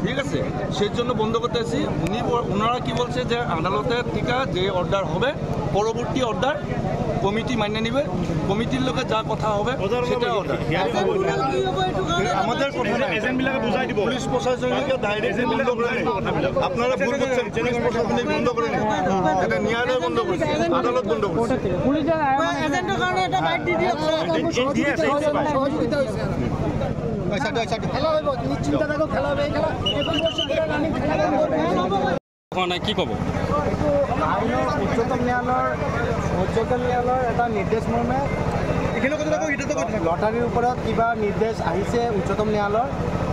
ঠিক আছে, সেই জন্য বন্ধ করতে এসেছি। ওনারা কি বলছে যে আদালতের থেকে যে অর্ডার হবে পরবর্তী অর্ডার কমিটি মানিয়ে নেবে, কমিটির লোকে যা কথা হবে সেটা অর্ডার। আমাদের পুলিশ প্রশাসনকে ডাইরেক্ট বন্ধ করে নেই, আপনারা ভুল করছেন। পুলিশ প্রশাসনিক বন্ধ করে নেই, এটা ন্যায়ালয় বন্ধ করছে, আদালত বন্ধ করছে। কি কব উচ্চতম ন্যায়ালয়ৰ এটা নিৰ্দেশ মৰ্মে লটাৰীৰ ওপৰত কিবা নিৰ্দেশ আহিছে উচ্চতম ন্যায়ালয়ৰ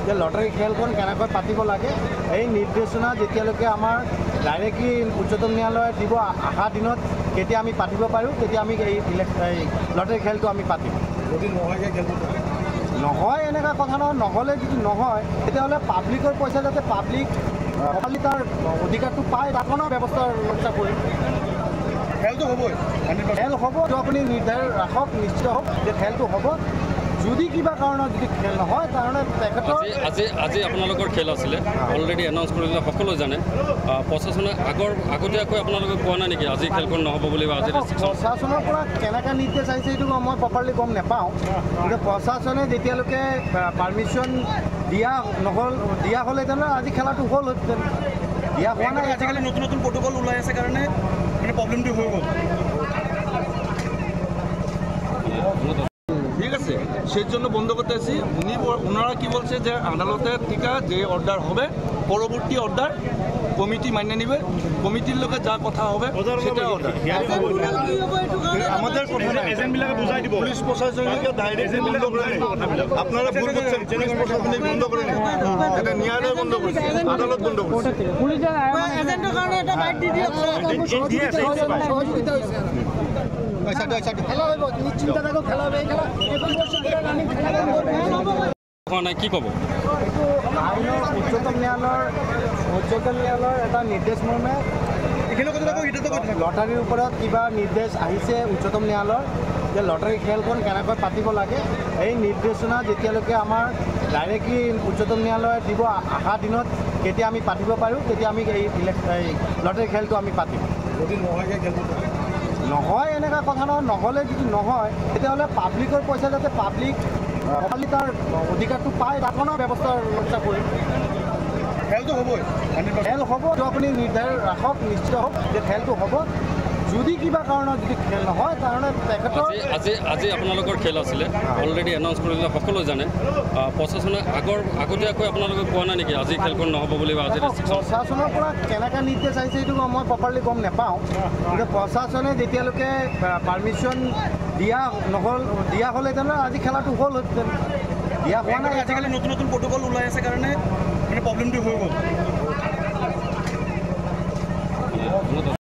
যে লটাৰী খেলখন কেনেকৈ পাতিব লাগে। এই নিৰ্দেশনা যেতিয়ালৈকে আমাৰ ডাইৰেক্টলি উচ্চতম ন্যায়ালয়ে দিব অহা দিনত কেতিয়া আমি পাতিব পাৰোঁ, তেতিয়া আমি এই লটাৰী খেলটো আমি পাতিম। যদি নহয় এনেকুৱা কথা নহয়, নহ'লে যদি নহয় তেতিয়াহ'লে পাব্লিকৰ পইচা যাতে পাব্লিক তাৰ অধিকাৰটো পায় তাকনৰ ব্যৱস্থা কৰিম। খেলটো হ'বই, খেল হ'ব, আপুনি নিৰ্ধাৰণ ৰাখক, নিশ্চিত হওক যে খেলটো হ'ব। যদি কিবা কাৰণত যদি খেল নহয় তাৰমানে তেখেতৰ আজি আপোনালোকৰ খেল আছিলে, অলৰেডি এনাউন্স কৰিলে সকলো জানে। প্ৰশাসনে আগতীয়াকৈ আপোনালোকে কোৱা নাই নেকি আজি খেলখন নহ'ব বুলি? আজি প্ৰশাসনৰ পৰা কেনেকৈ নিৰ্দেশ আহিছে এইটো মই প্ৰপাৰলি গম নাপাওঁ, কিন্তু প্ৰশাসনে যেতিয়ালৈকে পাৰ্মিশ্যন দিয়া হ'লে তেনেহ'লে আজি খেলাটো হ'লহেঁতেন। দিয়া হোৱা নাই। আজিকালি নতুন নতুন প্ৰট'কল ওলাই আছে কাৰণে মানে প্ৰব্লেমটো হৈ গ'ল। ঠিক আছে, সেই জন্য বন্ধ করতে এসেছি। ওনারা কি বলছে যে আদালতের থেকে যে অর্ডার হবে পরবর্তী অর্ডার কমিটি মানিয়ে নেবে, কমিটির লোকে যা কথা হবে সেটা অর্ডার। আমাদের পুলিশ প্রশাসনকে ডাইরেক্ট বন্ধ করে নেই, আপনারা ভুল করছেন। পুলিশ প্রশাসনিক বন্ধ করে নেই, এটা ন্যায়ালয় বন্ধ করছে, আদালত বন্ধ করছে। কি কব উচ্চতম ন্যায়ালয়ৰ এটা নিৰ্দেশ মৰ্মে লটাৰীৰ ওপৰত কিবা নিৰ্দেশ আহিছে উচ্চতম ন্যায়ালয়ৰ যে লটাৰী খেলখন কেনেকৈ পাতিব লাগে। এই নিৰ্দেশনা যেতিয়ালৈকে আমাৰ ডাইৰেক্টলি উচ্চতম ন্যায়ালয়ে দিব অহা দিনত কেতিয়া আমি পাতিব পাৰোঁ, তেতিয়া আমি এই লটাৰী খেলটো আমি পাতিম। যদি নহয় এনেকুৱা কথা নহয়, নহ'লে যদি নহয় তেতিয়াহ'লে পাব্লিকৰ পইচা যাতে পাব্লিক তাৰ অধিকাৰটো পায় তাকনৰ ব্যৱস্থা কৰিম। খেলটো হ'বই, খেল হ'ব, আপুনি নিৰ্ধাৰণ ৰাখক, নিশ্চিত হওক যে খেলটো হ'ব। যদি কিবা কাৰণত যদি খেল নহয় তাৰমানে তেখেতৰ আজি আপোনালোকৰ খেল আছিলে, অলৰেডি এনাউন্স কৰিলে সকলো জানে। প্ৰশাসনে আগতীয়াকৈ আপোনালোকে কোৱা নাই নেকি আজি খেলখন নহ'ব বুলি? আজি প্ৰশাসনৰ পৰা কেনেকৈ নিৰ্দেশ আহিছে এইটো মই প্ৰপাৰলি গম নাপাওঁ, কিন্তু প্ৰশাসনে যেতিয়ালৈকে পাৰ্মিশ্যন দিয়া হ'লে তেনেহ'লে আজি খেলাটো হ'লহেঁতেন। দিয়া হোৱা নাই। আজিকালি নতুন নতুন প্ৰট'কল ওলাই আছে কাৰণে মানে প্ৰব্লেমটো হৈ গ'ল।